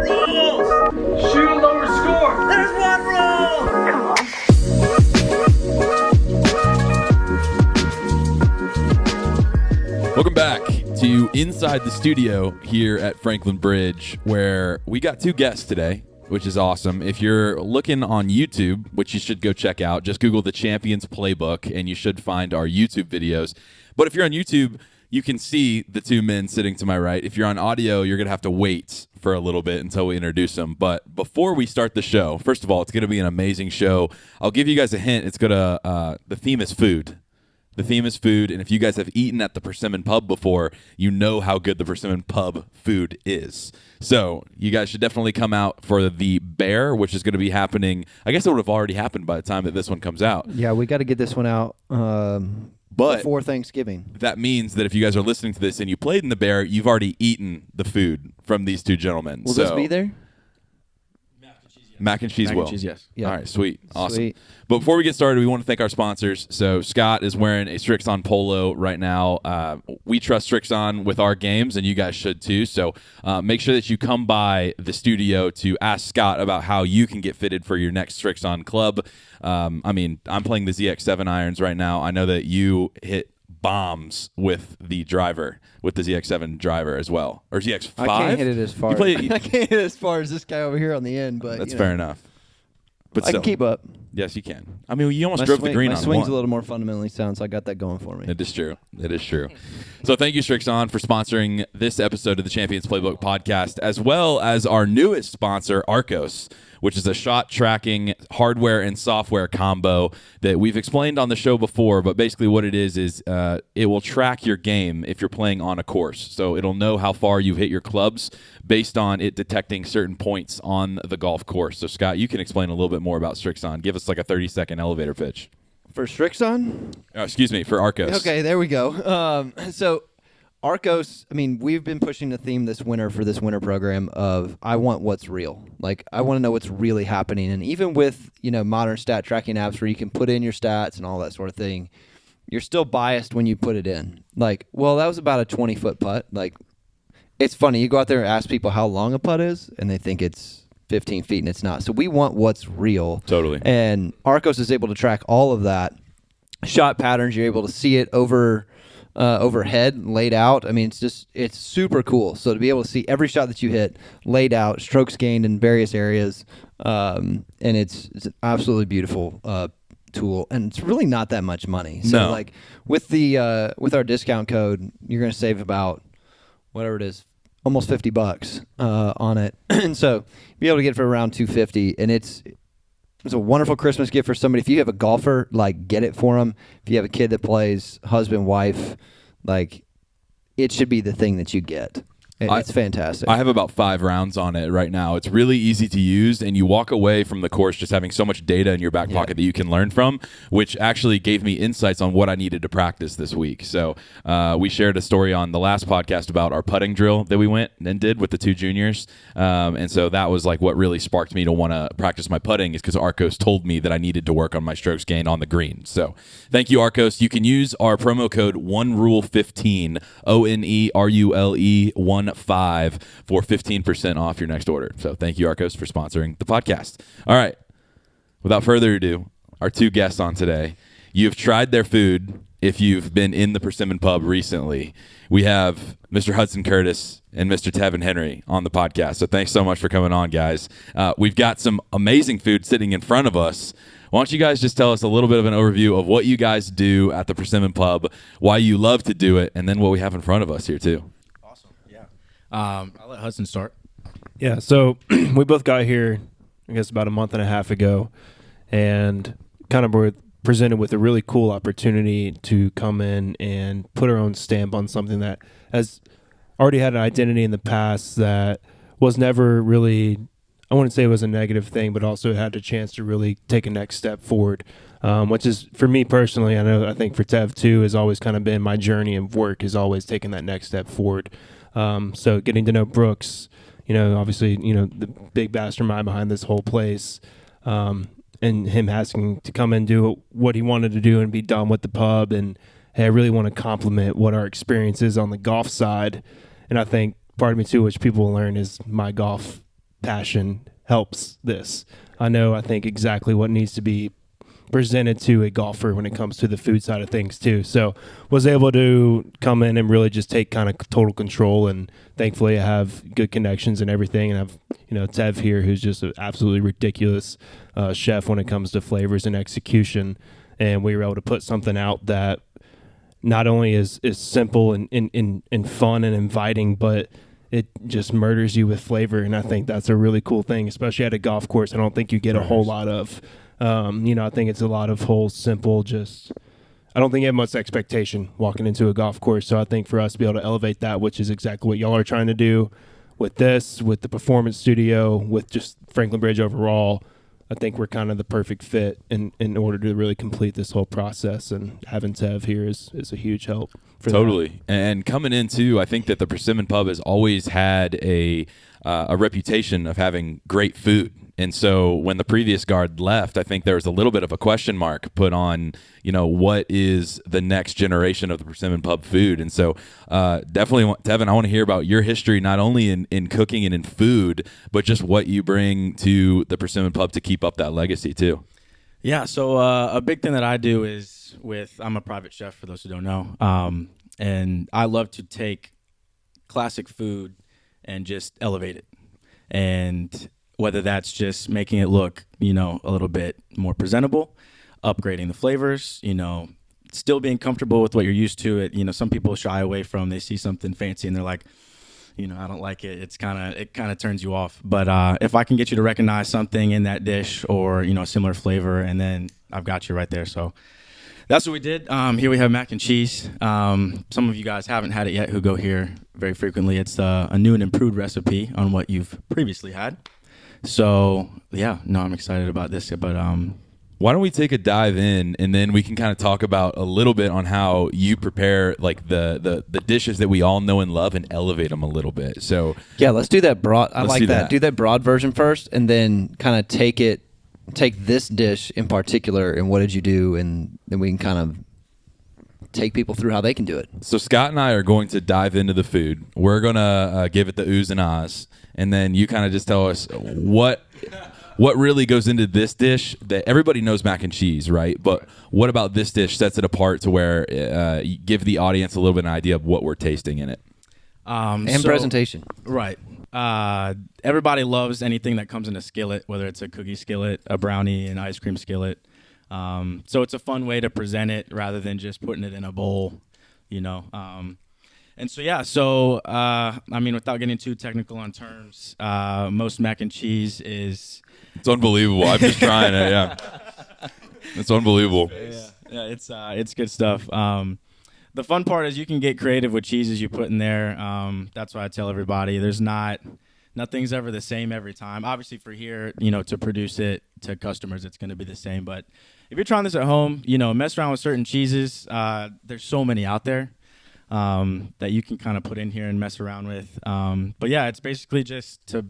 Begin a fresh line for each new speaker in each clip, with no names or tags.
Rules! Shoot a lower score! There's one rule! Come on.
Welcome back to Inside the Studio here at Franklin Bridge, where we got two guests today, which is awesome. If you're looking on YouTube, which you should go check out, just Google the Champions Playbook, and you should find our YouTube videos. But if you're on YouTube, you can see the two men sitting to my right. If you're on audio, you're going to have to wait for a little bit until we introduce them. But before we start the show, first of all, it's going to be an amazing show. I'll give you guys a hint. It's going to the theme is food. The theme is food, and if you guys have eaten at the Persimmon Pub before, you know how good the Persimmon Pub food is. So you guys should definitely come out for the Bear, which is going to be happening. I guess it would have already happened by the time that this one comes out.
Yeah, we got to get this one out before Thanksgiving.
That means that if you guys are listening to this and you played in the Bear, you've already eaten the food from these two gentlemen.
Will this be there?
Mac and cheese will.
Yes.
Yeah.
All right, sweet. Awesome.
Sweet.
But before we get started, we want to thank our sponsors. So Scott is wearing a Strixon polo right now. We trust Strixon with our games, and you guys should too. So make sure that you come by the studio to ask Scott about how you can get fitted for your next Strixon club. I'm playing the ZX7 irons right now. I know that you hit bombs with the ZX7 driver as well, or ZX5.
I can't hit it as far. I can't hit it as far as this guy over here on the end, but
that's fair enough. But
I can keep up.
Yes, you can. I mean, you almost drove the green on one.
My swing's a little more fundamentally sound, so I got that going for me.
It is true. So thank you, Strixon, for sponsoring this episode of the Champions Playbook podcast, as well as our newest sponsor, Arcos, which is a shot tracking hardware and software combo that we've explained on the show before. But basically what it is it will track your game if you're playing on a course. So it'll know how far you've hit your clubs based on it detecting certain points on the golf course. So, Scott, you can explain a little bit more about Strixon. Give us like a 30-second elevator pitch.
For Strixon?
For Arcos.
Okay, there we go. So Arcos, we've been pushing the theme this winter for this winter program of I want what's real. Like, I want to know what's really happening. And even with, modern stat tracking apps where you can put in your stats and all that sort of thing, you're still biased when you put it in. Like, well, that was about a 20-foot putt. Like, it's funny. You go out there and ask people how long a putt is, and they think it's 15 feet, and it's not. So we want what's real.
Totally.
And Arcos is able to track all of that. Shot patterns, you're able to see it overhead, laid out. It's super cool. So to be able to see every shot that you hit laid out, strokes gained in various areas, and it's an absolutely beautiful tool, and it's really not that much money. So like with our discount code, you're going to save about whatever it is, almost $50 on it. And so be able to get it for around $250, and it's a wonderful Christmas gift for somebody. If you have a golfer, like, get it for them. If you have a kid that plays, husband, wife, like, it should be the thing that you get. It's fantastic.
I have about 5 rounds on it right now. It's really easy to use, and you walk away from the course just having so much data in your back pocket that you can learn from, which actually gave me insights on what I needed to practice this week. So we shared a story on the last podcast about our putting drill that we went and did with the 2 juniors. And so that was like what really sparked me to want to practice my putting, is because Arcos told me that I needed to work on my strokes gained on the green. So thank you, Arcos. You can use our promo code ONERULE15, ONERULE15 for 15% off your next order. So thank you, Arcos, for sponsoring the podcast. All right. Without further ado, our 2 guests on today. You've tried their food if you've been in the Persimmon Pub recently. We have Mr. Hudson Curtis and Mr. Tev Henry on the podcast. So thanks so much for coming on, guys. We've got some amazing food sitting in front of us. Why don't you guys just tell us a little bit of an overview of what you guys do at the Persimmon Pub, why you love to do it, and then what we have in front of us here too.
I'll let Hudson start.
Yeah, so we both got here, I guess, about a month and a half ago, and kind of were presented with a really cool opportunity to come in and put our own stamp on something that has already had an identity in the past that was never really, I wouldn't say it was a negative thing, but also it had a chance to really take a next step forward, which is, for me personally, I think for Tev too, has always kind of been my journey of work, is always taking that next step forward. So getting to know Brooks, obviously, the big mastermind behind this whole place, and him asking to come and do what he wanted to do and be done with the pub. And hey, I really want to compliment what our experience is on the golf side. And I think part of me too, which people will learn, is my golf passion helps this. I think exactly what needs to be presented to a golfer when it comes to the food side of things too. So was able to come in and really just take kind of total control, and thankfully I have good connections and everything, and I've Tev here, who's just an absolutely ridiculous chef when it comes to flavors and execution, and we were able to put something out that not only is simple and fun and inviting, but it just murders you with flavor. And I think that's a really cool thing, especially at a golf course. I don't think you get a whole lot of I think it's a lot of whole simple, just I don't think you have much expectation walking into a golf course. So I think for us to be able to elevate that, which is exactly what y'all are trying to do with this, with the performance studio, with just Franklin Bridge overall, I think we're kind of the perfect fit in order to really complete this whole process. And having Tev here is a huge help for
totally. That. And coming in too, I think that the Persimmon Pub has always had a reputation of having great food. And so when the previous guard left, I think there was a little bit of a question mark put on, what is the next generation of the Persimmon Pub food? And so definitely, Tevin, I want to hear about your history, not only in cooking and in food, but just what you bring to the Persimmon Pub to keep up that legacy too.
Yeah, so a big thing that I do is I'm a private chef, for those who don't know, and I love to take classic food and just elevate it. And whether that's just making it look, a little bit more presentable, upgrading the flavors, still being comfortable with what you're used to. It, some people shy away from, they see something fancy and they're like, I don't like it. It kind of turns you off. But if I can get you to recognize something in that dish or, a similar flavor, and then I've got you right there. So that's what we did. Here we have mac and cheese. Some of you guys haven't had it yet who go here very frequently. It's a new and improved recipe on what you've previously had. So, yeah, no, I'm excited about this. But
why don't we take a dive in, and then we can kind of talk about a little bit on how you prepare like the dishes that we all know and love, and elevate them a little bit. So
yeah, let's do that broad. I like that. Do that broad version first, and then kind of take this dish in particular, and what did you do, and then we can kind of take people through how they can do it.
So Scott and I are going to dive into the food. We're going to give it the oohs and ahs, and then you kind of just tell us what really goes into this dish. That everybody knows mac and cheese, right? But what about this dish sets it apart to where you give the audience a little bit of an idea of what we're tasting in it?
And presentation.
Right. Everybody loves anything that comes in a skillet, whether it's a cookie skillet, a brownie, an ice cream skillet. So it's a fun way to present it rather than just putting it in a bowl, And so, yeah, without getting too technical on terms, most mac and cheese is...
It's unbelievable. I'm just trying it, yeah. It's unbelievable.
Yeah, it's good stuff. The fun part is you can get creative with cheeses you put in there. That's why I tell everybody nothing's ever the same every time. Obviously for here, to produce it to customers, it's going to be the same. But if you're trying this at home, mess around with certain cheeses. There's so many out there that you can kind of put in here and mess around with. But yeah, it's basically just to,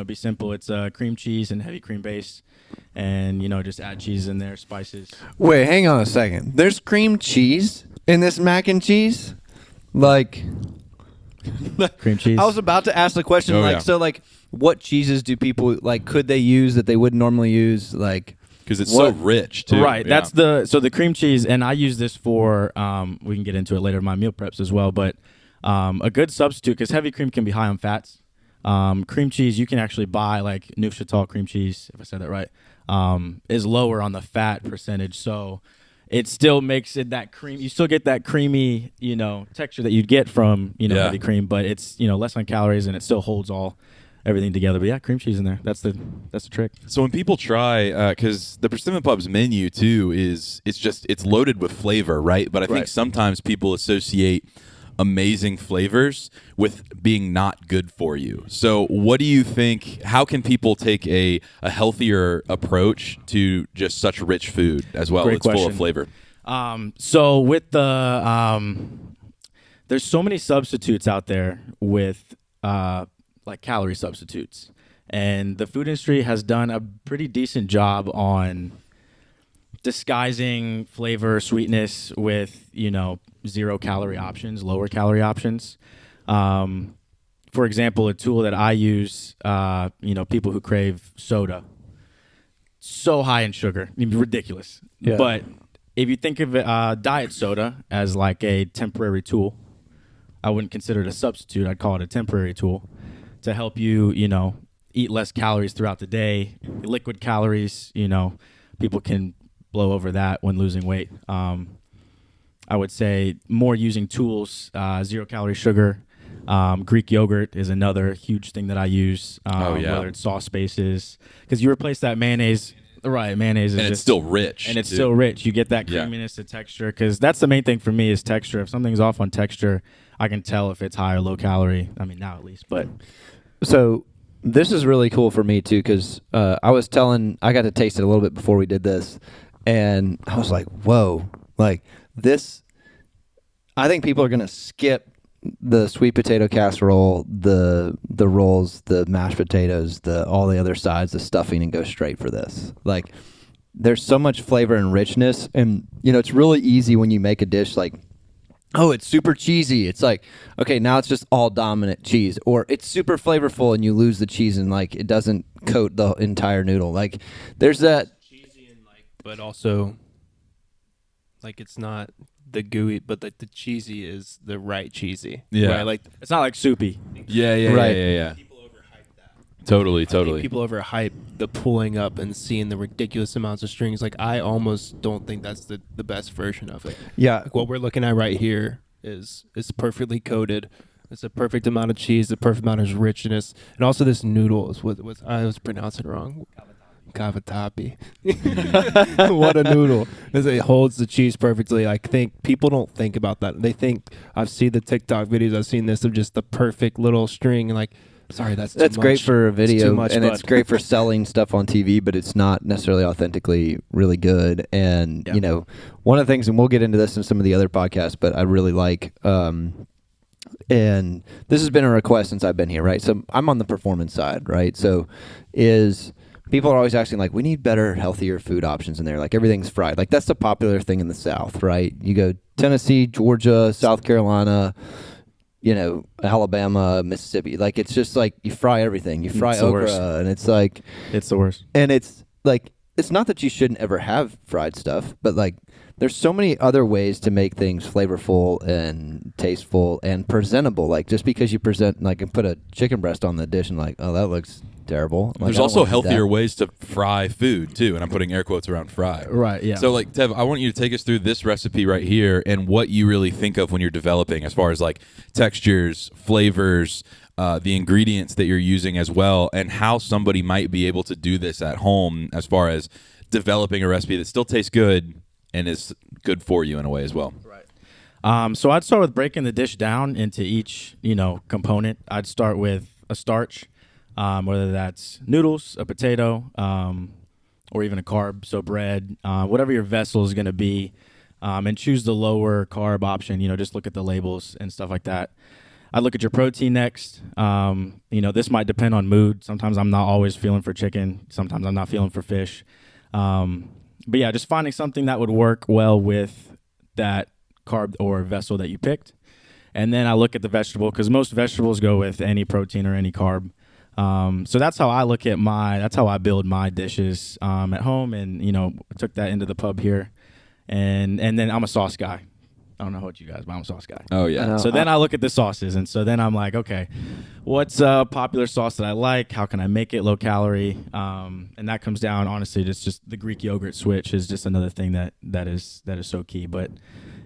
be simple. It's cream cheese and heavy cream base, and, just add cheese in there, spices.
Wait, hang on a second. There's cream cheese in this mac and cheese? Like...
cream cheese.
I was about to ask the question, what cheeses do people could they use that they wouldn't normally use,
because it's so rich too.
Right.
Yeah.
That's the cream cheese, and I use this for we can get into it later in my meal preps as well, but a good substitute, because heavy cream can be high on fats. Cream cheese you can actually buy, like Neufchatel cream cheese, if I said that right, is lower on the fat percentage, so it still makes it that cream. You still get that creamy, texture that you'd get from, heavy cream, but it's, less on calories, and it still holds everything together. But yeah, cream cheese in there. That's the trick.
So when people try, because the Persimmon Pub's menu too it's loaded with flavor, right? But I think sometimes people associate amazing flavors with being not good for you. So what do you think, how can people take a healthier approach to just such rich food as well?
Great
It's
question.
Full of flavor.
So with there's so many substitutes out there with calorie substitutes, and the food industry has done a pretty decent job on disguising flavor, sweetness with, 0 calorie options, lower calorie options. For for example, a tool that I use, people who crave soda, so high in sugar, ridiculous.
Yeah.
But if you think of diet soda as like a temporary tool, I wouldn't consider it a substitute. I'd call it a temporary tool to help you, eat less calories throughout the day. Liquid calories, people can blow over that when losing weight. I would say more using tools, 0-calorie sugar. Greek yogurt is another huge thing that I use. Whether it's sauce bases, because you replace that mayonnaise. Right, mayonnaise is
and it's
just,
still rich.
and it's
too.
still rich. You get that
Yeah.
creaminess, the texture, because that's the main thing for me is texture. If something's off on texture, I can tell if it's high or low calorie. I mean, now at least, but
So this is really cool for me too, because I got to taste it a little bit before we did this, and I was like, whoa, like this. I think people are gonna skip the sweet potato casserole, the rolls, the mashed potatoes, all the other sides, the stuffing, and go straight for this. Like, there's so much flavor and richness, and it's really easy when you make a dish like, oh, it's super cheesy. It's like, okay, now it's just all dominant cheese, or it's super flavorful and you lose the cheese and like it doesn't coat the entire noodle. Like, there's that.
Cheesy and but also, like it's not the gooey, but like the cheesy is the right cheesy.
Yeah.
Right? Like
it's not like soupy.
Yeah.
Right.
Yeah.
people overhype that.
Totally.
People overhype the pulling up and seeing the ridiculous amounts of strings. Like I almost don't think that's the best version of it.
Yeah.
Like what we're looking at right here is perfectly coated. It's a perfect amount of cheese, the perfect amount of richness, and also this noodle is what I was pronouncing it wrong. Cavatappi. What a noodle. It holds the cheese perfectly. I think people don't think about that. They think, I've seen the TikTok videos, I've seen this of just the perfect little string, and like, sorry, that's too much.
Great for a video,
It's too much,
and
bud.
it's great for selling stuff on TV, but it's not necessarily authentically really good. And
Yeah.
one of the things, and we'll get into this in some of the other podcasts, but I really like, and this has been a request since I've been here, right? So I'm on the performance side, right? So people are always asking, like, we need better, healthier food options in there. Like, everything's fried. Like, that's the popular thing in the South, right? You go Tennessee, Georgia, South Carolina, Alabama, Mississippi. Like, it's just like you fry everything. You fry
It's the worst.
okra, and it's like,
It's the worst.
and it's like, it's not that you shouldn't ever have fried stuff, but like, there's so many other ways to make things flavorful and tasteful and presentable. Like, just because you present, like, and put a chicken breast on the dish and like, oh, that looks terrible. Like,
There's
I don't
also
wanna eat
healthier
that.
ways to fry food too, and I'm putting air quotes around fry.
Right, yeah.
So, like, Tev, I want you to take us through this recipe right here and what you really think of when you're developing, as far as like textures, flavors, the ingredients that you're using as well, and how somebody might be able to do this at home, as far as developing a recipe that still tastes good and is good for you in a way as well.
Right. So I'd start with breaking the dish down into each, component. I'd start with a starch, whether that's noodles, a potato, or even a carb, so bread, whatever your vessel is going to be, and choose the lower carb option. Just look at the labels and stuff like that. I'd look at your protein next. This might depend on mood. Sometimes I'm not always feeling for chicken. Sometimes I'm not feeling for fish. But yeah, just finding something that would work well with that carb or vessel that you picked. And then I look at the vegetable, because most vegetables go with any protein or any carb. So that's how I that's how I build my dishes at home. And, I took that into the pub here. And then I'm a sauce guy. I don't know what you guys, but I'm a sauce guy.
Oh yeah.
I know.
So then I look at the sauces, and so then I'm like, okay, what's a popular sauce that I like? How can I make it low calorie? And that comes down, honestly, just the Greek yogurt switch is just another thing that is so key. But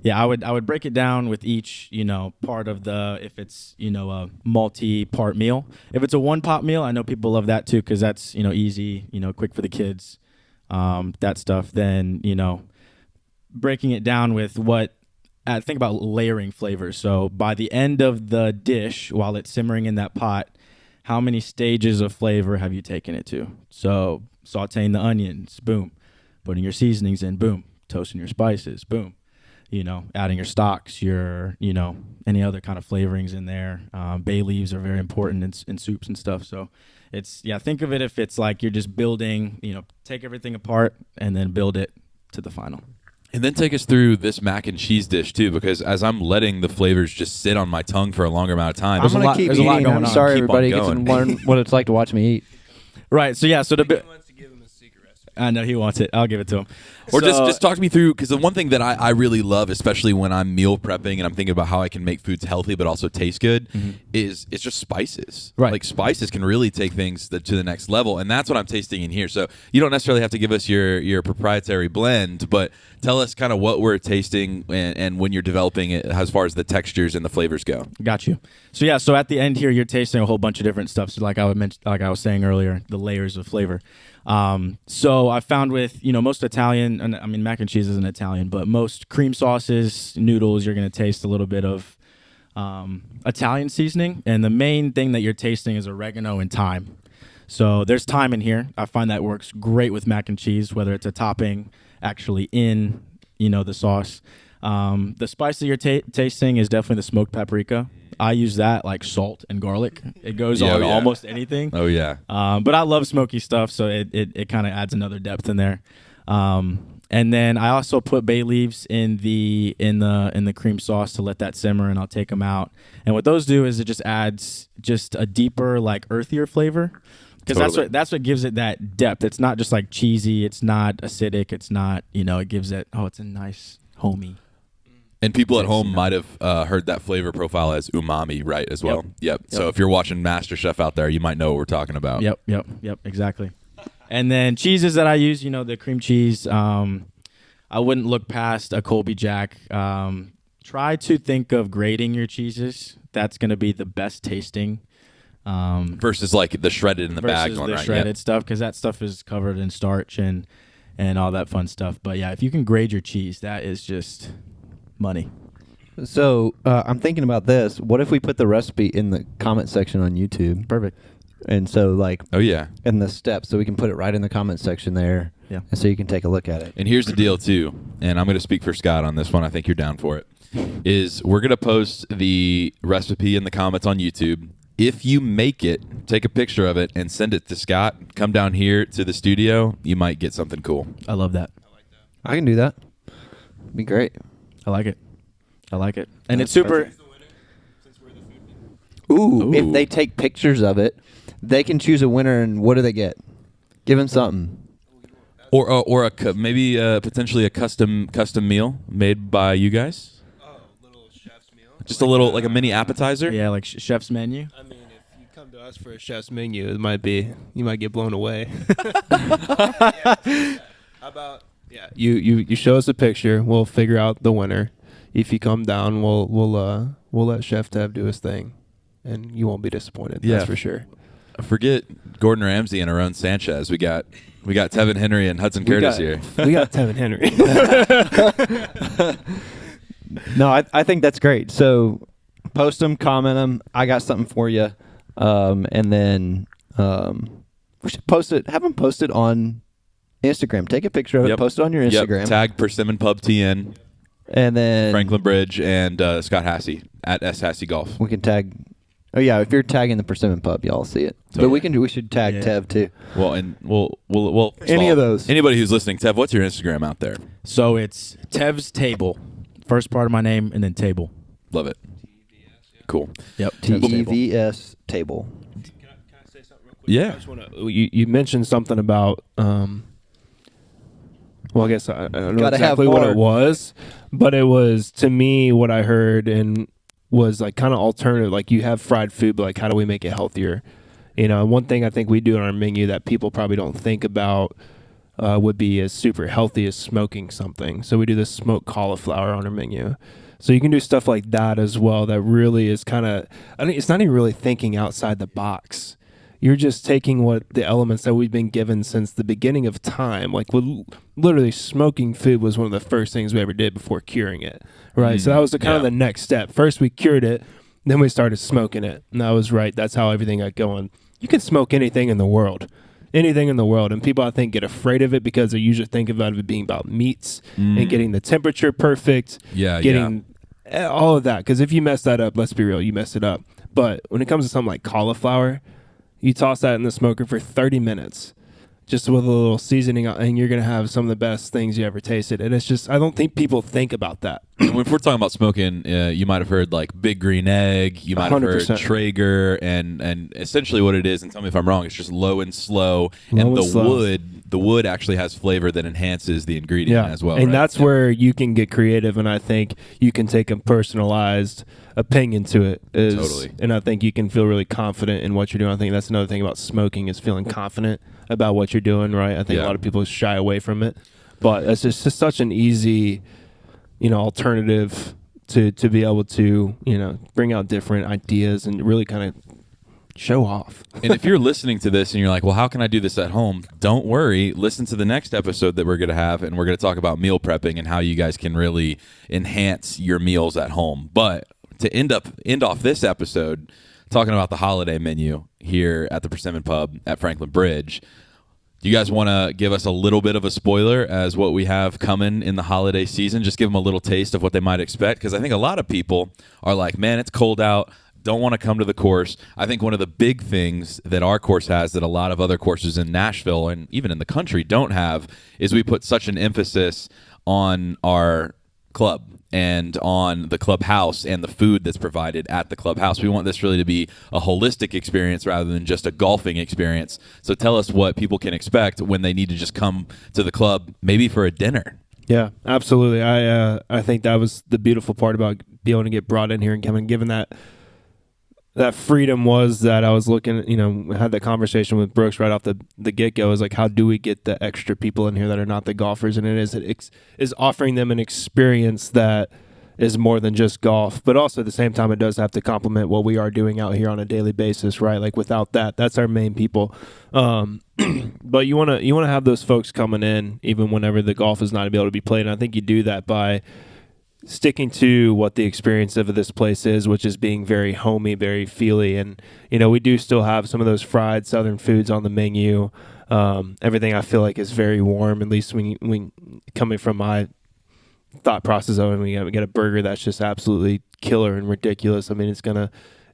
yeah, I would break it down with each part of if it's a multi-part meal. If it's a one-pot meal, I know people love that too, because that's easy, quick for the kids, that stuff. Then breaking it down with think about layering flavors. So by the end of the dish, while it's simmering in that pot, how many stages of flavor have you taken it to? So sauteing the onions, boom. Putting your seasonings in, boom. Toasting your spices, boom. Adding your stocks, your, any other kind of flavorings in there. Bay leaves are very important in soups and stuff. So think of it if it's like you're just building, take everything apart and then build it to the final.
And then take us through this mac and cheese dish too, because as I'm letting the flavors just sit on my tongue for a longer amount of time,
I'm going to keep
there's a lot
eating.
going
I'm
on.
sorry,
Keep on
everybody gets to
going.
learn what it's like to watch me eat.
Right. So yeah. So the
He wants to give him a secret recipe.
I know he wants it. I'll give it to him.
or
So,
just talk me through, because the one thing that I really love, especially when I'm meal prepping and I'm thinking about how I can make foods healthy but also taste good, is it's just spices.
Right.
Like spices can really take things to the next level, and that's what I'm tasting in here. So you don't necessarily have to give us your proprietary blend, but tell us kind of what we're tasting and when you're developing it as far as the textures and the flavors go.
Got you. So yeah, so at the end here, you're tasting a whole bunch of different stuff. So like I was saying earlier, the layers of flavor. So I found with most Italian, and I mean mac and cheese isn't Italian, but most cream sauces, noodles, you're gonna taste a little bit of Italian seasoning, and the main thing that you're tasting is oregano and thyme. So there's thyme in here. I find that works great with mac and cheese, whether it's a topping actually in the sauce. The spice that you're tasting is definitely the smoked paprika. I use that like salt and garlic. It goes on almost anything.
Oh yeah.
But I love smoky stuff, so it kind of adds another depth in there. And then I also put bay leaves in the cream sauce to let that simmer, and I'll take them out. And what those do is it just adds just a deeper, like earthier flavor, because
Totally.
that's what gives it that depth. It's not just like cheesy. It's not acidic. It's not it gives it it's a nice homey.
And people at home might have heard that flavor profile as umami, right, as well? Yep. So if you're watching MasterChef out there, you might know what we're talking about.
Yep, exactly. And then cheeses that I use, the cream cheese, I wouldn't look past a Colby Jack. Try to think of grating your cheeses. That's going to be the best tasting.
Versus like the shredded in the bag
versus
one,
the
right?
shredded stuff, because that stuff is covered in starch and all that fun stuff. But yeah, if you can grade your cheese, that is just money.
So I'm thinking about this. What if we put the recipe in the comment section on YouTube?
Perfect.
And so like
Oh yeah.
in the steps, so we can put it right in the comment section there.
Yeah.
And so you can take a look at it.
And here's the deal too, and I'm going to speak for Scott on this one. I think you're down for it. Is we're going to post the recipe in the comments on YouTube. If you make it, take a picture of it and send it to Scott. Come down here to the studio. You might get something cool.
I love that.
I can do that. Be great.
I like it. And it's super.
Ooh, if
Ooh.
they take pictures of it, they can choose a winner, and what do they get? Give them something.
Or maybe potentially a custom meal made by you guys.
Oh, little chef's meal.
Just a little like a mini appetizer.
Yeah, like chef's menu.
I mean, if you come to us for a chef's menu, you might get blown away. How about you show us a picture, we'll figure out the winner. If you come down, we'll let Chef Tev do his thing, and you won't be disappointed.
Yeah.
That's for sure.
Forget Gordon Ramsay and Aaron Sanchez. We got Tevin Henry and Hudson Curtis here.
We got Tev and Henry.
No, I think that's great. So post them, comment them. I got something for you. And then we should post it. Have them post it on Instagram. Take a picture of it.
Yep.
Post it on your Instagram.
Yep. Tag Persimmon Pub TN,
And then
Franklin Bridge, and Scott Hassey at S Hassey Golf.
we can tag. Oh yeah, if you're tagging the Persimmon Pub, y'all see it. But
Totally.
we should tag Tev too.
Well, and we'll first
Any
all,
of those.
Anybody who's listening, Tev, what's your Instagram out there?
So it's Tev's Table. First part of my name and then table.
Love it. Cool.
Yep. Tev's Table.
TEVS table.
Can I say something real quick?
Yeah.
I just wanna, you mentioned something about well, I guess I don't know
Gotta have
exactly what
more.
it was, but it was, to me, what I heard and was like kind of alternative. Like, you have fried food, but like, how do we make it healthier? One thing I think we do on our menu that people probably don't think about would be as super healthy as smoking something. So we do this smoked cauliflower on our menu. So you can do stuff like that as well. That really is kind of, it's not even really thinking outside the box. You're just taking what the elements that we've been given since the beginning of time. Like, literally, smoking food was one of the first things we ever did before curing it, right? So that was the kind of the next step. First, we cured it, then we started smoking it. And that was right. That's how everything got going. You can smoke anything in the world. Anything in the world. And people, I think, get afraid of it because they usually think about it being about meats and getting the temperature perfect. Getting all of that. Because if you mess that up, let's be real, you mess it up. But when it comes to something like cauliflower, you toss that in the smoker for 30 minutes. just with a little seasoning, and you're going to have some of the best things you ever tasted. And it's just, I don't think people think about that.
When we're talking about smoking, you might have heard like Big Green Egg, you might have heard
100%.
Traeger, and essentially what it is, and tell me if I'm wrong, it's just low and slow,
Low
and
and
the
slow.
wood actually has flavor that enhances the ingredient as well.
And
right?
that's where you can get creative, and I think you can take a personalized opinion to it.
Totally.
And I think you can feel really confident in what you're doing. I think that's another thing about smoking is feeling confident about what you're doing, right? I think a lot of people shy away from it. But it's just such an easy, alternative to be able to, bring out different ideas and really kind of show off.
And if you're listening to this and you're like, well, how can I do this at home? Don't worry. Listen to the next episode that we're going to have, and we're going to talk about meal prepping and how you guys can really enhance your meals at home. But to end off this episode talking about the holiday menu here at the Persimmon Pub at Franklin Bridge, do you guys want to give us a little bit of a spoiler as what we have coming in the holiday season? Just give them a little taste of what they might expect, because I think a lot of people are like, man, it's cold out, don't want to come to the course. I think one of the big things that our course has that a lot of other courses in Nashville and even in the country don't have is we put such an emphasis on our club and on the clubhouse and the food that's provided at the clubhouse. We want this really to be a holistic experience rather than just a golfing experience. So tell us what people can expect when they need to just come to the club, maybe for a dinner.
Yeah, absolutely. I think that was the beautiful part about being able to get brought in here and coming, given that freedom was that I was looking, had that conversation with Brooks right off the get-go, is like, how do we get the extra people in here that are not the golfers? And it is offering them an experience that is more than just golf, but also at the same time, it does have to complement what we are doing out here on a daily basis, right? Like without that's our main people. But you want to have those folks coming in even whenever the golf is not able to be played. And I think you do that by sticking to what the experience of this place is, which is being very homey, very feely. And, we do still have some of those fried Southern foods on the menu. Everything I feel like is very warm, at least when coming from my thought process of it. We get a burger that's just absolutely killer and ridiculous. I mean,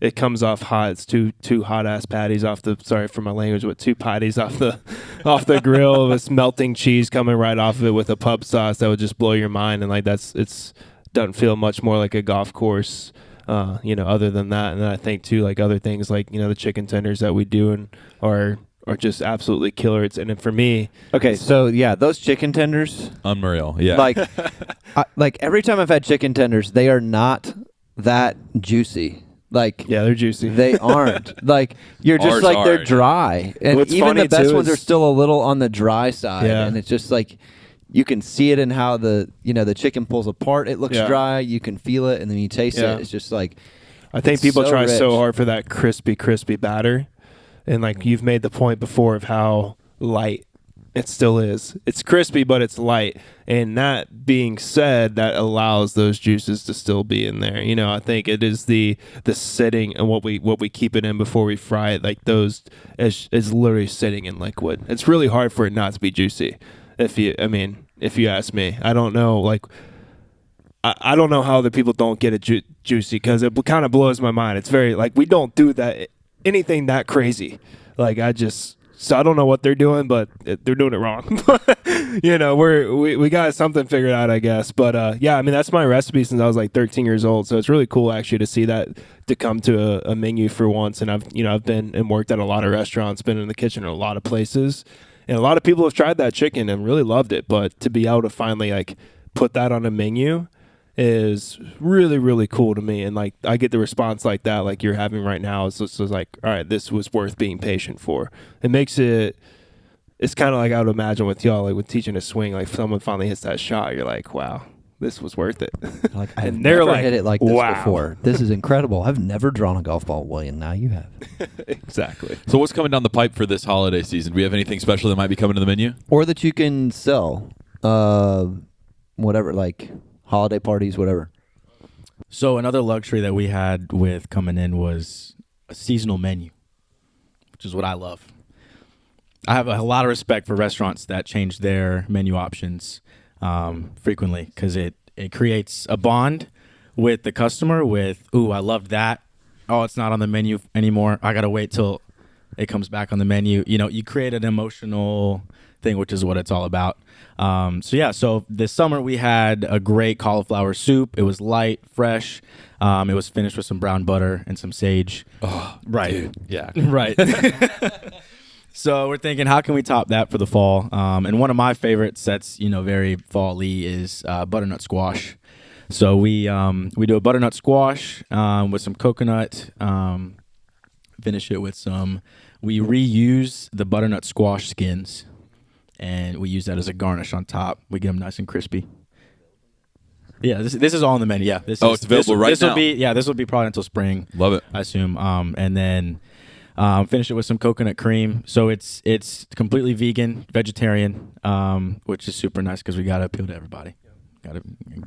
it comes off hot. It's two hot ass patties sorry for my language, but two patties off the grill with melting cheese coming right off of it with a pub sauce that would just blow your mind. And like it's doesn't feel much more like a golf course, other than that. And then I think too, like other things like, the chicken tenders that we do and are just absolutely killer. And then for me,
Okay, so yeah, those chicken tenders,
Unreal. Yeah.
like every time I've had chicken tenders, they are not that juicy. Like,
yeah, they're juicy.
they aren't. Like, you're just
Ours
like, they're
are.
dry. And
What's
even
funny,
the best
too,
ones are
is-
still a little on the dry side.
Yeah.
And it's just like, you can see it in how the chicken pulls apart. It looks
Yeah.
dry. You can feel it. And then you taste
Yeah.
it. It's just like,
I think
it's
people
so
try
rich.
so hard for that crispy batter. And like you've made the point before of how light it still is. It's crispy, but it's light. And that being said, that allows those juices to still be in there. I think it is the sitting and what we keep it in before we fry it. Like those is literally sitting in liquid. It's really hard for it not to be juicy. If you ask me, I don't know. Like, I don't know how other people don't get it juicy, because it kind of blows my mind. It's very like, we don't do that anything that crazy. Like so I don't know what they're doing, but they're doing it wrong. We got something figured out, I guess. But yeah, I mean, that's my recipe since I was like 13 years old. So it's really cool actually to see that to come to a menu for once. And I've been and worked at a lot of restaurants, been in the kitchen in a lot of places. And a lot of people have tried that chicken and really loved it. But to be able to finally like put that on a menu is really, really cool to me. And like, I get the response like that, like you're having right now. It's just like, all right, this was worth being patient for. It makes it's kind of like I would imagine with y'all, like with teaching a swing, like if someone finally hits that shot, you're like, wow, this was worth it.
like, I've
And they're
never
like,
hit it like this
wow.
before. This is incredible. I've never drawn a golf ball, William. Now you have.
Exactly.
So what's coming down the pipe for this holiday season? Do we have anything special that might be coming to the menu?
Or that you can sell, whatever, like holiday parties, whatever.
So another luxury that we had with coming in was a seasonal menu, which is what I love. I have a lot of respect for restaurants that change their menu options frequently, because it creates a bond with the customer with, ooh, I loved that. Oh, it's not on the menu anymore. I got to wait till it comes back on the menu. You create an emotional thing, which is what it's all about. So this summer we had a great cauliflower soup. It was light, fresh. It was finished with some brown butter and some sage.
Oh,
right.
Dude. Yeah.
Right. So we're thinking, how can we top that for the fall? And one of my favorites that's, very fall-y is butternut squash. So we do a butternut squash with some coconut, finish it with we reuse the butternut squash skins, and we use that as a garnish on top. We get them nice and crispy. Yeah, this is all on the menu. Yeah,
it's available right now.
This will be probably until spring.
Love it.
I assume. And then finish it with some coconut cream. So it's completely vegan, vegetarian, which is super nice because we got to appeal to everybody. Got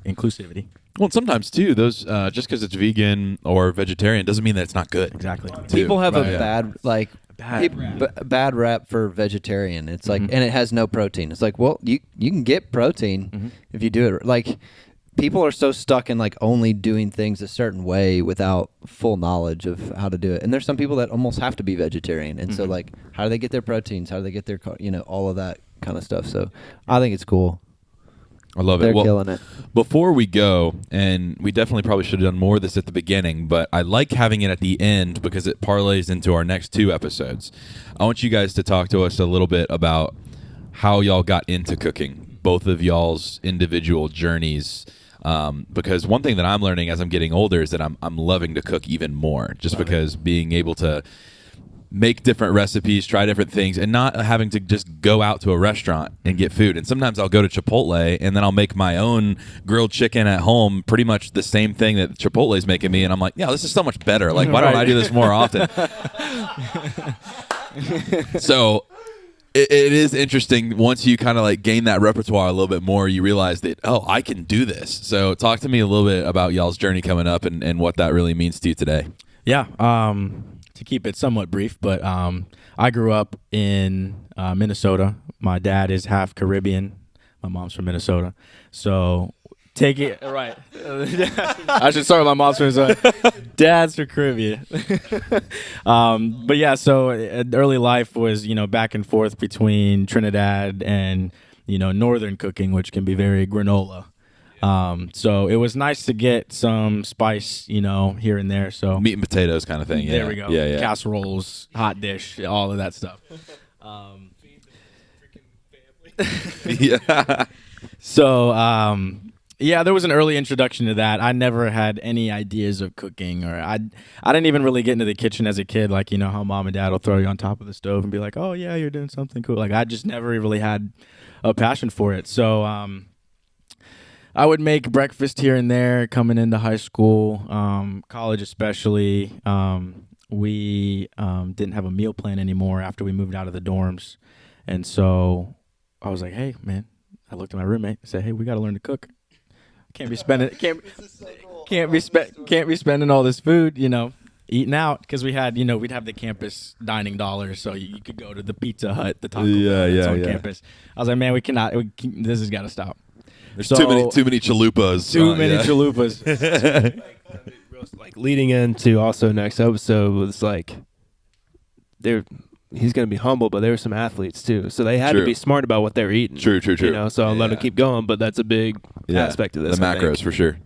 inclusivity.
Well, and sometimes too, those just because it's vegan or vegetarian doesn't mean that it's not good.
Exactly.
People have
Right,
bad rap for vegetarian. It's like, and it has no protein. It's like, well, you can get protein if you do it. Like, people are so stuck in like only doing things a certain way without full knowledge of how to do it. And there's some people that almost have to be vegetarian. And so like, how do they get their proteins? How do they get their, all of that kind of stuff. So I think it's cool.
I love
They're
it. Well,
killing it.
Before we go, and we definitely probably should have done more of this at the beginning, but I like having it at the end because it parlays into our next 2 episodes. I want you guys to talk to us a little bit about how y'all got into cooking, both of y'all's individual journeys. Because one thing that I'm learning as I'm getting older is that I'm loving to cook even more, just because being able to make different recipes, try different things, and not having to just go out to a restaurant and get food. And sometimes I'll go to Chipotle and then I'll make my own grilled chicken at home, pretty much the same thing that Chipotle's making me. And I'm like, yeah, this is so much better. Like, why don't I do this more often? So it is interesting. Once you kind of like gain that repertoire a little bit more, you realize that, oh, I can do this. So talk to me a little bit about y'all's journey coming up and what that really means to you today.
Yeah. To keep it somewhat brief, but I grew up in Minnesota. My dad is half Caribbean. My mom's from Minnesota. So take it right. I should start with my mom's from Minnesota. Dad's from Caribbean. But yeah, so early life was, back and forth between Trinidad and, northern cooking, which can be very granola. So it was nice to get some spice, here and there. So
meat and potatoes kind of thing. Yeah.
There we go.
Yeah.
Casseroles, hot dish, all of that stuff.
Yeah.
So, there was an early introduction to that. I never had any ideas of cooking, or I didn't even really get into the kitchen as a kid. Like, how mom and dad will throw you on top of the stove and be like, oh yeah, you're doing something cool. Like, I just never really had a passion for it. So, I would make breakfast here and there coming into high school, college especially. We didn't have a meal plan anymore after we moved out of the dorms. And so I was like, hey, man, I looked at my roommate and said, hey, we got to learn to cook. Can't be spending all this food, eating out, because we had, we'd have the campus dining dollars, so you could go to the Pizza Hut, the Taco Bell that's on campus. I was like, man, this has got to stop.
There's too many chalupas.
Too many chalupas.
Like leading into also next episode was like, he's going to be humble, but there were some athletes too, so they had to be smart about what they're eating.
True.
So I'll let them keep going, but that's a big aspect of this.
The macros for sure.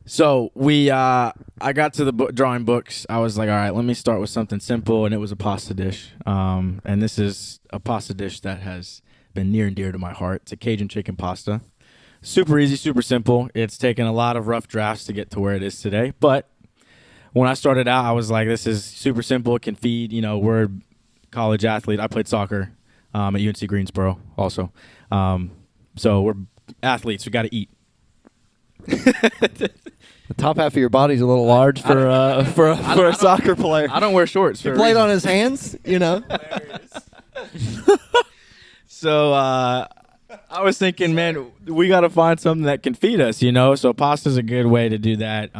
So I got to the drawing books. I was like, all right, let me start with something simple, and it was a pasta dish. And this is a pasta dish that has been near and dear to my heart. It's a Cajun chicken pasta. Super easy, super simple. It's taken a lot of rough drafts to get to where it is today. But when I started out, I was like, this is super simple. It can feed, we're college athlete. I played soccer at UNC Greensboro also. So we're athletes. We got to eat.
The top half of your body's a little large for a soccer player.
I don't wear shorts.
You played on his hands,
So I was thinking, man, we got to find something that can feed us, So pasta's a good way to do that.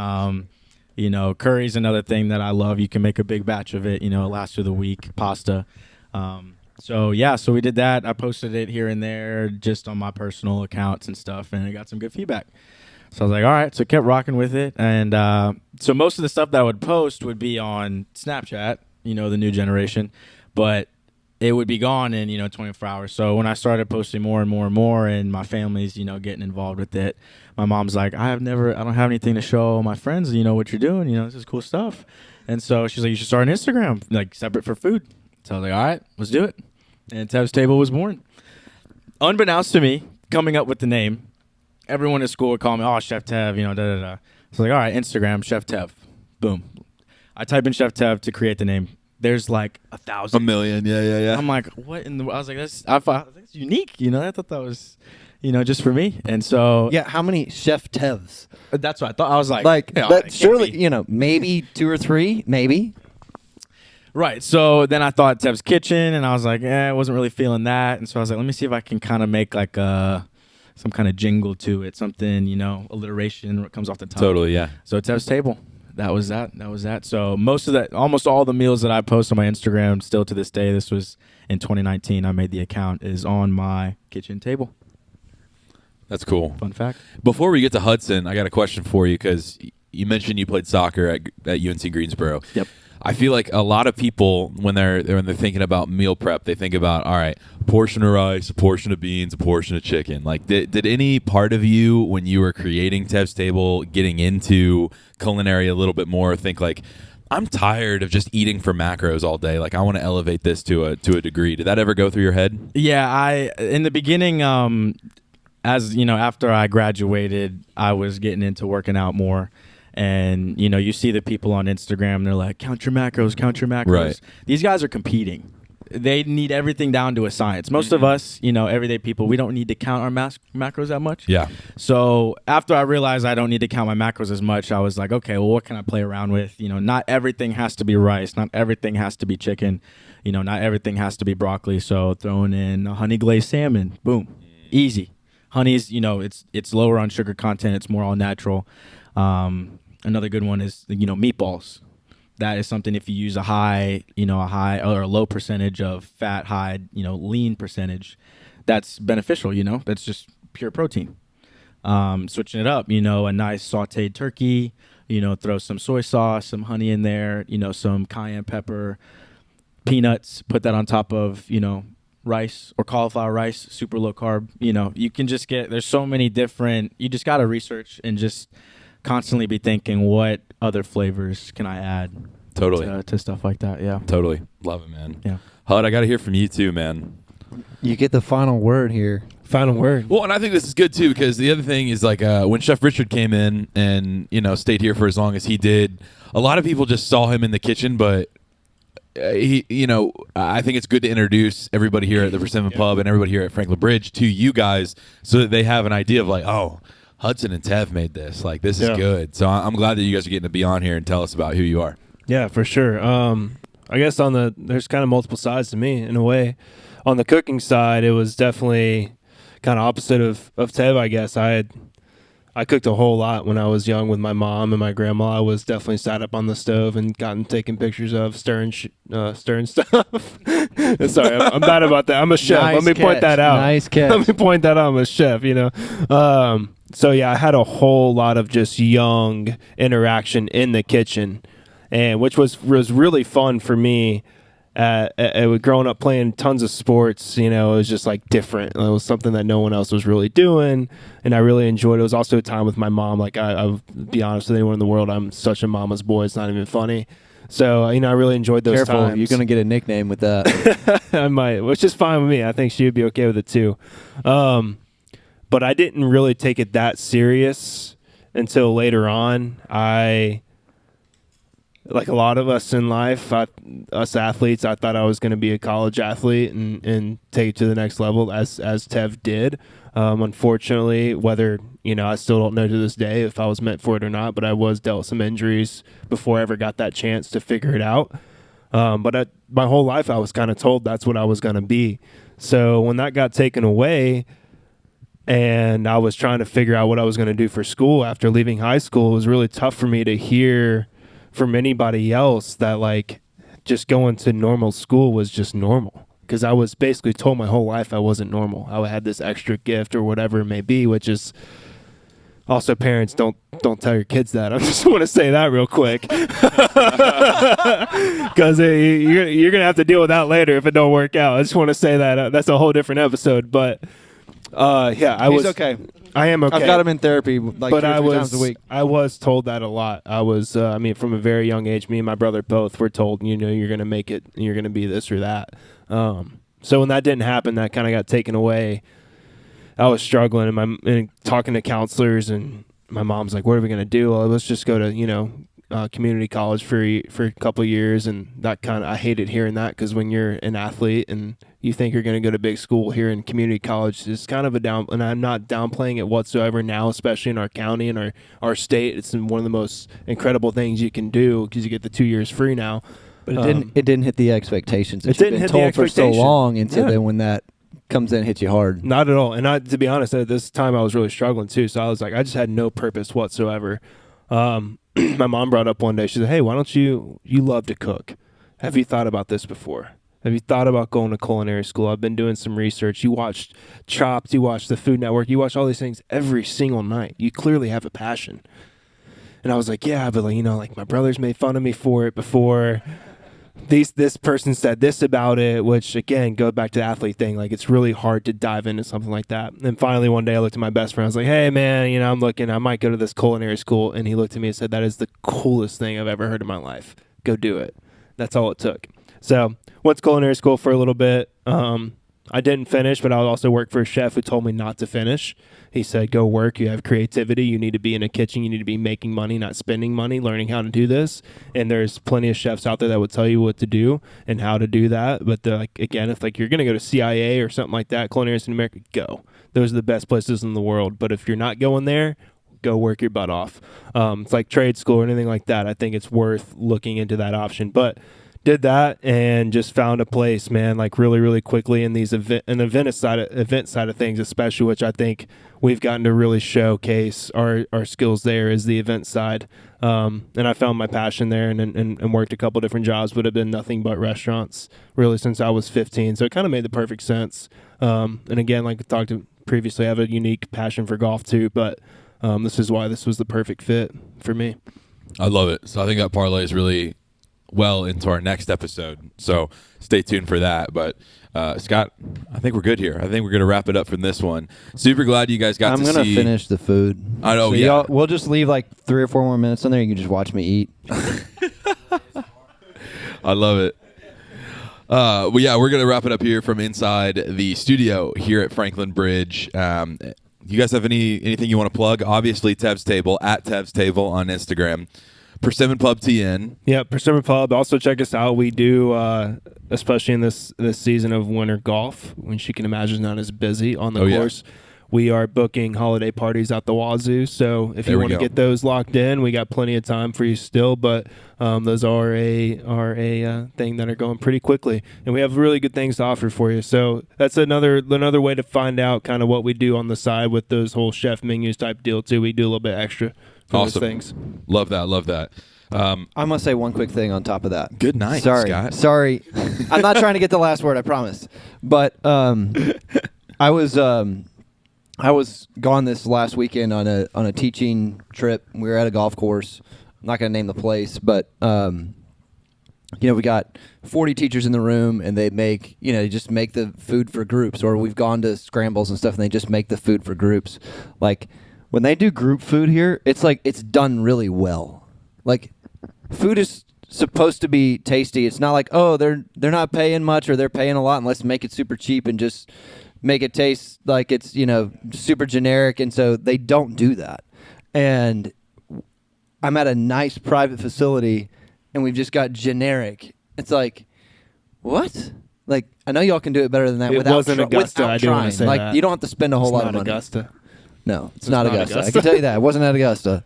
Curry's another thing that I love. You can make a big batch of it. It lasts through the week. Pasta. So we did that. I posted it here and there just on my personal accounts and stuff, and I got some good feedback. So I was like, all right. So kept rocking with it, and so most of the stuff that I would post would be on Snapchat the new generation, but it would be gone in 24 hours. So when I started posting more and more and more, and my family's getting involved with it, my mom's like, I don't have anything to show my friends what you're doing, this is cool stuff. And so she's like, you should start an Instagram, like separate for food. So I was like, all right, let's do it. And Tev's Table was born. Unbeknownst to me, coming up with the name, everyone at school would call me, oh, Chef Tev, da-da-da. So like, all right, Instagram, Chef Tev. Boom. I type in Chef Tev to create the name. There's like 1,000.
1 million. Yeah.
I'm like, what in the world? I was like, that's unique. I thought that was, just for me. And so.
Yeah, how many Chef Tevs?
That's what I thought. I was like,
but surely, maybe 2 or 3, maybe.
Right. So then I thought Tev's Kitchen, and I was like, I wasn't really feeling that. And so I was like, let me see if I can kind of make like some kind of jingle to it, something, alliteration that comes off the top.
Totally, yeah.
So Tev's Table. That was that. So almost all the meals that I post on my Instagram still to this day, this was in 2019, I made the account, is on my kitchen table.
That's cool.
Fun fact.
Before we get to Hudson, I got a question for you because you mentioned you played soccer at UNC Greensboro.
Yep.
I feel like a lot of people, when they're thinking about meal prep, they think about, all right, a portion of rice, a portion of beans, a portion of chicken. Like, did any part of you, when you were creating Tev's Table, getting into culinary a little bit more, think like, I'm tired of just eating for macros all day. Like, I want to elevate this to a degree. Did that ever go through your head?
Yeah, in the beginning, after I graduated, I was getting into working out more. And, you see the people on Instagram, they're like, count your macros.
Right.
These guys are competing. They need everything down to a science. Most of us, everyday people, we don't need to count our macros that much.
Yeah.
So after I realized I don't need to count my macros as much, I was like, okay, well, what can I play around with? Not everything has to be rice. Not everything has to be chicken. Not everything has to be broccoli. So throwing in a honey glazed salmon, boom, easy. Honey's, it's lower on sugar content. It's more all natural. Another good one is, meatballs. That is something, if you use a high or a low percentage of fat, high, lean percentage, that's beneficial, that's just pure protein. Switching it up, a nice sauteed turkey, throw some soy sauce, some honey in there, some cayenne pepper, peanuts, put that on top of, rice or cauliflower rice, super low carb. You can just there's so many different, you just got to research and just constantly be thinking, what other flavors can I add to stuff like that? Yeah.
Totally. Love it, man.
Yeah.
Hud, I got to hear from you too, man.
You get the final word here.
Final word.
Well, and I think this is good too, because the other thing is like when Chef Richard came in and, stayed here for as long as he did, a lot of people just saw him in the kitchen, but I think it's good to introduce everybody here at the Persimmon Pub and everybody here at Franklin Bridge to you guys so that they have an idea of like, oh, Hudson and Tev made this. Like, this is good. So I'm glad that you guys are getting to be on here and tell us about who you are.
Yeah, for sure. I guess there's kind of multiple sides to me in a way. On the cooking side, it was definitely kind of opposite of Tev, I guess. I cooked a whole lot when I was young with my mom and my grandma. I was definitely sat up on the stove and taking pictures of stirring stuff. Sorry, I'm bad about that. I'm a chef.
Nice
Let me point
catch.
that out.
Nice catch.
Let me point that out. I'm a chef, So, yeah, I had a whole lot of just young interaction in the kitchen, and which was really fun for me. Growing up playing tons of sports, it was just like different. It was something that no one else was really doing, and I really enjoyed it. It was also a time with my mom. Like, I'll be honest with anyone in the world, I'm such a mama's boy. It's not even funny. So, I really enjoyed those
Careful,
times.
you're going to get a nickname with that.
I might, which is fine with me. I think she would be okay with it too. But I didn't really take it that serious until later on. Like a lot of us in life, us athletes, I thought I was going to be a college athlete and take it to the next level, as Tev did. Unfortunately, whether, I still don't know to this day if I was meant for it or not, but I was dealt some injuries before I ever got that chance to figure it out. But my whole life, I was kind of told that's what I was going to be. So when that got taken away, and I was trying to figure out what I was going to do for school after leaving high school, it was really tough for me to hear from anybody else that, like, just going to normal school was just normal. Because I was basically told my whole life I wasn't normal. I had this extra gift or whatever it may be, which is Also, parents, don't tell your kids that. I just want to say that real quick, because you're gonna have to deal with that later if it don't work out. I just want to say that that's a whole different episode. But
He's okay.
I am okay.
I've got him in therapy like
but
2 or 3 times a week.
I was told that a lot. I was, from a very young age, me and my brother both were told, you're going to make it, and you're going to be this or that. So when that didn't happen, that kind of got taken away. I was struggling, and talking to counselors, and my mom's like, "What are we going to do?" Well, let's just go to, community college for a couple of years, and that I hated hearing that, because when you're an athlete and you think you're going to go to big school, here in community college is kind of and I'm not downplaying it whatsoever now, especially in our county and our state. It's one of the most incredible things you can do, because you get the 2 years free now.
But it didn't hit the expectations.
It didn't hit the
told for so
expectation.
long until then when that comes in and hits you hard.
Not at all. And to be honest, at this time I was really struggling too. So I was like, I just had no purpose whatsoever. My mom brought up one day, she said, "Hey, why don't you love to cook. Have you thought about this before? Have you thought about going to culinary school? I've been doing some research. You watched Chopped, you watched the Food Network, you watch all these things every single night. You clearly have a passion." And I was like, yeah, but my brothers made fun of me for it before. This person said this about it, which again, go back to the athlete thing. Like, it's really hard to dive into something like that. And finally one day I looked at my best friend. I was like, "Hey man, I might go to this culinary school." And he looked at me and said, "That is the coolest thing I've ever heard in my life. Go do it." That's all it took. So went to culinary school for a little bit. I didn't finish, but I also worked for a chef who told me not to finish. He said, "Go work. You have creativity. You need to be in a kitchen. You need to be making money, not spending money, learning how to do this." And there's plenty of chefs out there that would tell you what to do and how to do that. But again, if you're going to go to CIA or something like that, Culinary Institute of America, go. Those are the best places in the world. But if you're not going there, go work your butt off. It's like trade school or anything like that. I think it's worth looking into that option. But did that and just found a place, man, like really, really quickly in these event side of things, especially, which I think we've gotten to really showcase our skills there, is the event side. And I found my passion there and worked a couple different jobs, but have been nothing but restaurants really since I was 15. So it kind of made the perfect sense. And again, like I talked to previously, I have a unique passion for golf too, but this is why this was the perfect fit for me.
I love it. So I think that parlays really well into our next episode. So stay tuned for that. But Scott, I think we're good here. I think we're going to wrap it up from this one. Super glad you guys got to see.
I'm going to finish the food.
I know,
so
yeah.
We'll just leave like 3 or 4 more minutes on there. You can just watch me eat.
I love it. Well, yeah, we're going to wrap it up here from inside the studio here at Franklin Bridge. You guys have anything you want to plug? Obviously, Tev's Table, at Tev's Table on Instagram. Persimmon Pub TN.
Yeah, Persimmon Pub. Also check us out. We do, especially in this season of winter golf, when you can imagine is not as busy on the course. Yeah. We are booking holiday parties out the wazoo. So if you want to get those locked in, we got plenty of time for you still. But those are a thing that are going pretty quickly, and we have really good things to offer for you. So that's another way to find out kind of what we do on the side with those whole chef menus type deal too. We do a little bit extra.
Awesome.
Those things.
Love that.
I'm going to say one quick thing on top of that.
Good night, Scott.
Sorry. I'm not trying to get the last word, I promise. But I was gone this last weekend on a teaching trip. We were at a golf course. I'm not going to name the place, but we got 40 teachers in the room, and they just make the food for groups. Or we've gone to scrambles and stuff, and they just make the food for groups. Like, when they do group food here, it's like it's done really well. Like, food is supposed to be tasty. It's not like, oh, they're not paying much or they're paying a lot, and let's make it super cheap and just make it taste like it's, super generic. And so they don't do that. And I'm at a nice private facility, and we've just got generic. It's like, what? Like, I know y'all can do it better than that.
It wasn't Augusta. I do want to say
like,
that.
you don't have to spend a whole lot of money.
Augusta.
No, it's not Augusta. I can tell you that. It wasn't at Augusta.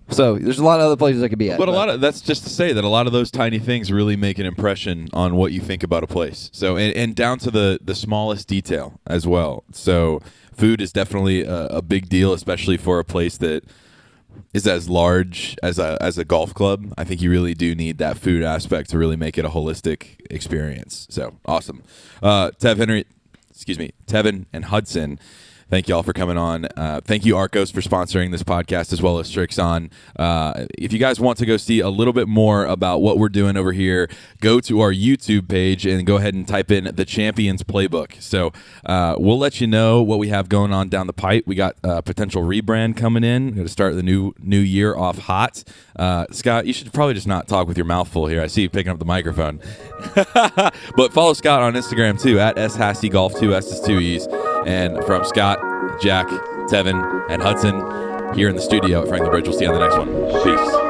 So there's a lot of other places I could be at.
But that's just to say that a lot of those tiny things really make an impression on what you think about a place. So and down to the smallest detail as well. So food is definitely a big deal, especially for a place that is as large as a golf club. I think you really do need that food aspect to really make it a holistic experience. So awesome. Tev and Hudson. Thank you all for coming on. Thank you, Arcos, for sponsoring this podcast, as well as Strixon. If you guys want to go see a little bit more about what we're doing over here, go to our YouTube page and go ahead and type in the Champions Playbook. So we'll let you know what we have going on down the pipe. We got a potential rebrand coming in. We're going to start the new year off hot. Scott, you should probably just not talk with your mouth full here. I see you picking up the microphone. But follow Scott on Instagram too, at @SHasseyGolf, 2 S's, 2 E's. And from Scott, Jack, Tevin, and Hudson here in the studio at Franklin Bridge. We'll see you on the next one. Peace.